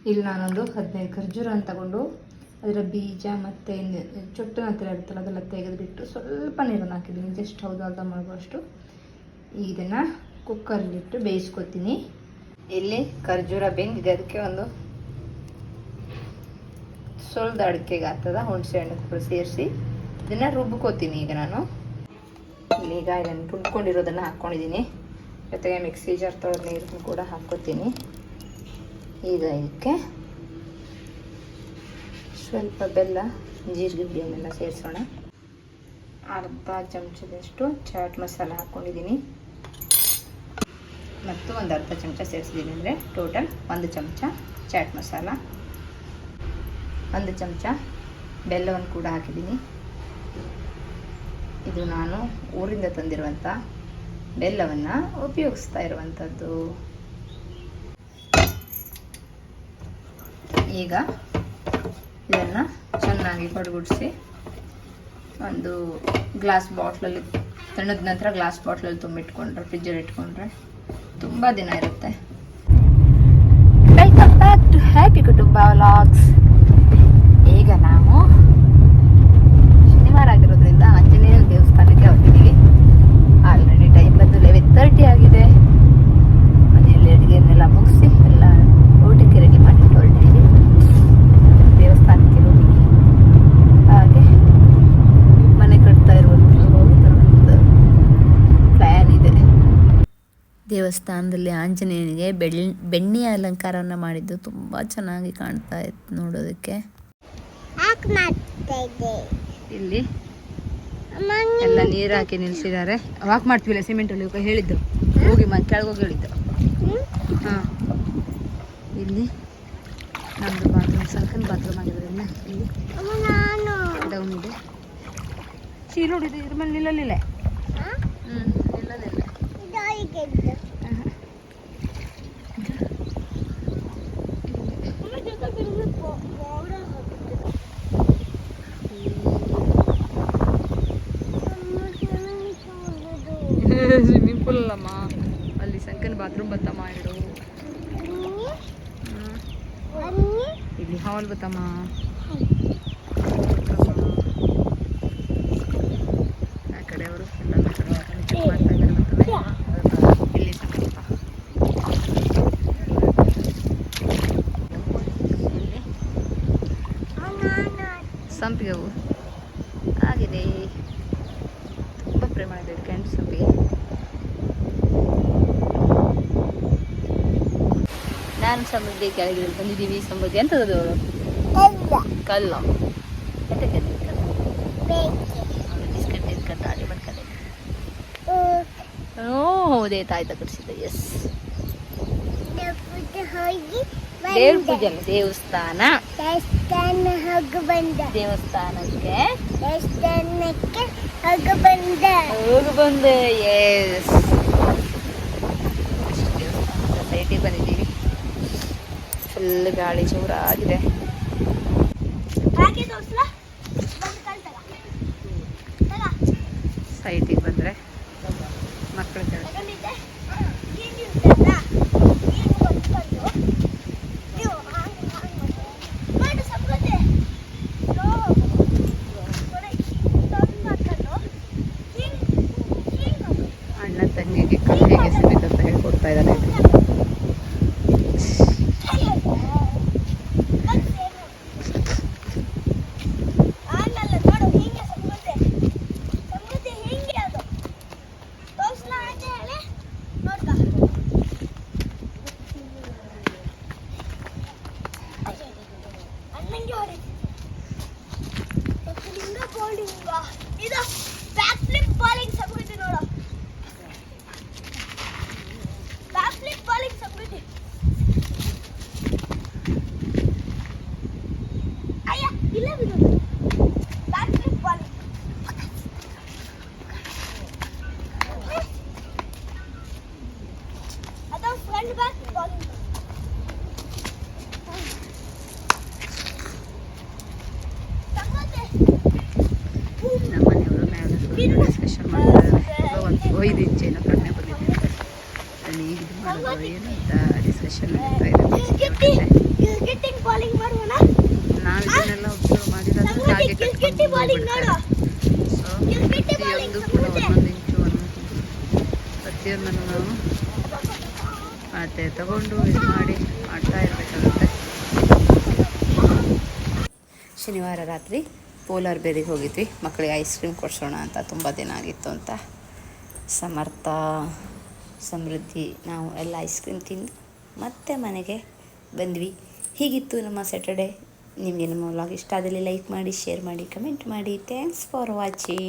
ಇಲ್ಲಿ ನಾನೊಂದು 15 ಖರ್ಜೂರನ ತಗೊಂಡು ಅದರ ಬೀಜ ಮತ್ತು ಚೊಟ್ಟು ಹತ್ರ ಇರುತ್ತಲ್ಲ ಅದೆಲ್ಲ ತೆಗೆದುಬಿಟ್ಟು ಸ್ವಲ್ಪ ನೀರನ್ನು ಹಾಕಿದ್ದೀನಿ. ಜಸ್ಟ್ ಹೌದು ಅರ್ಧ ಮಾಡುವಷ್ಟು. ಇದನ್ನು ಕುಕ್ಕರ್ಲಿಟ್ಟು ಬೇಯಿಸ್ಕೊತೀನಿ. ಇಲ್ಲಿ ಖರ್ಜೂರ ಬೆಂದಿದೆ, ಅದಕ್ಕೆ ಒಂದು ಸ್ವಲ್ಪ ಅಡಿಕೆಗೆ ಆಗ್ತದ ಹುಣಸೆ ಹಣ್ಣು ಕೂಡ ಸೇರಿಸಿ ಇದನ್ನು ರುಬ್ಕೋತೀನಿ. ಈಗ ನಾನು ಈಗ ಇದನ್ನು ರುಬ್ಕೊಂಡಿರೋದನ್ನು ಹಾಕ್ಕೊಂಡಿದ್ದೀನಿ. ಜೊತೆಗೆ ಮಿಕ್ಸಿ ಜಾರ್ ತೊಳೆದ ನೀರನ್ನು ಕೂಡ ಹಾಕ್ಕೋತೀನಿ. ಈಗ ಇದಕ್ಕೆ ಸ್ವಲ್ಪ ಬೆಲ್ಲ, ಜೀರಿಗೆ ಹುಡಿಯನ್ನೆಲ್ಲ ಸೇರಿಸೋಣ. ಅರ್ಧ ಚಮಚದಷ್ಟು ಚಾಟ್ ಮಸಾಲ ಹಾಕ್ಕೊಂಡಿದ್ದೀನಿ ಮತ್ತು ಒಂದು ಅರ್ಧ ಚಮಚ ಸೇರಿಸಿದ್ದೀನಿ. ಅಂದರೆ ಟೋಟಲ್ 1 ಚಮಚ ಚಾಟ್ ಮಸಾಲ, 1 ಚಮಚ ಬೆಲ್ಲವನ್ನು ಕೂಡ ಹಾಕಿದ್ದೀನಿ. ಇದು ನಾನು ಊರಿಂದ ತಂದಿರುವಂಥ ಬೆಲ್ಲವನ್ನು ಉಪಯೋಗಿಸ್ತಾ ಇರುವಂಥದ್ದು. ಈಗ ಇದನ್ನು ಚೆನ್ನಾಗಿ ಕೊಡಗುಡಿಸಿ ಒಂದು ಗ್ಲಾಸ್ ಬಾಟ್ಲಲ್ಲಿ ತಣ್ಣದ ನಂತರ ಗ್ಲಾಸ್ ಬಾಟ್ಲಲ್ಲಿ ತುಂಬಿಟ್ಕೊಂಡ್ರೆ ಫ್ರಿಜ್ಜಲ್ಲಿ ಇಟ್ಕೊಂಡ್ರೆ ತುಂಬ ದಿನ ಇರುತ್ತೆ. ವೆಲ್ಕಮ್ ಬ್ಯಾಕ್ ಟು ಹ್ಯಾಪಿ ಕುಟುಂಬ ವ್ಲಾಗ್ಸ್. ಈಗ ನಾವು ಶನಿವಾರ ಆಗಿರೋದ್ರಿಂದ ಆಂಜನೇಯ ದೇವಸ್ಥಾನಕ್ಕೆ ಹೋಗ್ತಿದ್ದೀವಿ. ಆಲ್ರೆಡಿ ಟೈಮ್ ಬಂದು 11:30 ಆಗಿದೆ. ಮನೆಯಲ್ಲಿ ಅಡುಗೆಯನ್ನೆಲ್ಲ ಮುಗಿಸಿ ಎಲ್ಲ ಊಟಕ್ಕೆ ರೆಡಿ ಮಾಡಿ ಹೊರಟಿದ್ದೀವಿ ದೇವಸ್ಥಾನಕ್ಕೆ ಹೋಗಿ. ಹಾಗೆ ಮನೆ ಕಟ್ತಾ ಇರುವಂಥ ಪ್ಲ್ಯಾನ್ ಇದೆ. ದೇವಸ್ಥಾನದಲ್ಲಿ ಆಂಜನೇಯನಿಗೆ ಬೆಣ್ಣೆ ಅಲಂಕಾರವನ್ನು ಮಾಡಿದ್ದು ತುಂಬ ಚೆನ್ನಾಗಿ ಕಾಣ್ತಾ ಇತ್ತು ನೋಡೋದಕ್ಕೆ. ಇಲ್ಲಿ ಎಲ್ಲ ನೀರು ಹಾಕಿ ನಿಲ್ಲಿಸಿದ್ದಾರೆ. ವಾಕ್ ಮಾಡ್ತೀವಿಲ್ಲ ಸಿಮೆಂಟಲ್ಲಿ ಹೇಳಿದ್ದು, ಹೋಗಿ ಕೆಳಗೋಗಿ ಹೇಳಿದ್ದು. ಹಾಂ, ಇಲ್ಲಿ ನಮ್ಮದು ಬಾತ್ರೂಮ್ ಸಂಕನ್ ಬಾತ್ರೂಮ್ ಆಗಿರೋದ್ರಿಂದ ಇಲ್ಲಿ ಡೌನ್ ಇದೆ. ಚೀಲೋಡಿದೆ ಇದ್ರ ಮೇಲೆ ನಿಲ್ಲಲಿಲ್ಲ. ನಿಲ್ಲಲಿಲ್ಲ. ಸ್ವಿಮ್ಮಿಂಗ್ ಪೂಲ್ ಅಲ್ಲಮ್ಮ, ಅಲ್ಲಿ ಸಂಕನ್ ಬಾತ್ರೂಮ್ ಬತ್ತಮ್ಮ. ಎರಡು ಇಲ್ಲಿ ಹಾಲ್ ಬತ್ತಮ್ಮ. ಆ ಕಡೆಯವರು ಎಲ್ಲ ಮಾಡ್ತಾ ಇದ್ದಾರೆ. ಇಲ್ಲಿ ಸಂಪಿಗೆ ಹೂವು ಆಗಿದೆ. ತುಂಬ ಪ್ರೇಮ ಇದೆ ಕೆಂಪು ಸಂಪಿಗೆ. ನಾನು ಸಮೃದ್ಧಿ ಕೆಳಗೆ ಬಂದಿದ್ದೀವಿ. ಸಮೃದ್ಧಿ ಎಂಥದ್ದು? ಕಲ್ಲು. ಎಂತಕ್ಕೆ ಬಿಸ್ಕೆಟ್ ಇಸ್ಕಟ್ ಆಡಿ ಮಾಡ್ಕೊಂಡೆ. ಹೌದೇ ತಾಯಿ ತಗೊಡಿಸಿದ್ದೆ. ಎಸ್, ದೇವ್ರ ಪೂಜೆ ಅಲ್ಲ, ದೇವಸ್ಥಾನ. ದೇವಸ್ಥಾನಕ್ಕೆ ಹೋಗಿ ಬಂದೆ. ಎಸ್, ಸೈಟಿಗೆ ಬಂದಿದ್ದೀವಿ. ಫುಲ್ ಗಾಳಿ ಜೋರಾಗಿದೆ. ಸೈಟಿಗೆ ಬಂದರೆ ಮಕ್ಕಳು ಅಣ್ಣ ತಂಗಿಗೆ ಕಲ್ಲು ಹೇಗೆ ಸಿಗುತ್ತೆ ಅಂತ ಹೇಳ್ಕೊಡ್ತಾ ಇದ್ದಾರೆ. ಡಿಸ್ಕಷನ್ ಮಾಡ್ತಾರೆ. ಒಂದು 5 ಇಂಚೇನೋ ಕಡಿಮೆ ಬಂದಿದೆ ಅಂತ. ಈಗ ಇದು ಮಾಡೋದು ಏನಂತ ಡಿಸ್ಕಷನ್ ನಡೀತಾ ಇದೆ. ಬಿಡ್ತಾರೆ. ಸೊ ಪ್ರತಿಯೊಂದು ಕೂಡ ಒಂದೊಂದು ಇಂಚು ಪ್ರತಿಯೊಂದನ್ನು ನಾವು ಅಳತೆ ತಗೊಂಡು ಇದು ಮಾಡಿ ಮಾಡ್ತಾ ಇರಬೇಕಾಗುತ್ತೆ. ಶನಿವಾರ ರಾತ್ರಿ ಪೋಲಾರ್ ಬೇರಿಗೆ ಹೋಗಿದ್ವಿ, ಮಕ್ಕಳಿಗೆ ಐಸ್ ಕ್ರೀಮ್ ಕೊಡಿಸೋಣ ಅಂತ, ತುಂಬ ದಿನ ಆಗಿತ್ತು ಅಂತ. ಸಮರ್ಥ, ಸಮೃದ್ಧಿ ನಾವು ಎಲ್ಲ ಐಸ್ ಕ್ರೀಮ್ ತಿಂದು ಮತ್ತೆ ಮನೆಗೆ ಬಂದ್ವಿ. ಹೀಗಿತ್ತು ನಮ್ಮ ಸ್ಯಾಟರ್ಡೆ. ನಿಮಗೆ ನಮ್ಮ ವ್ಲಾಗ್ ಇಷ್ಟ ಆದಲ್ಲಿ ಲೈಕ್ ಮಾಡಿ, ಶೇರ್ ಮಾಡಿ, ಕಮೆಂಟ್ ಮಾಡಿ. Thanks for watching.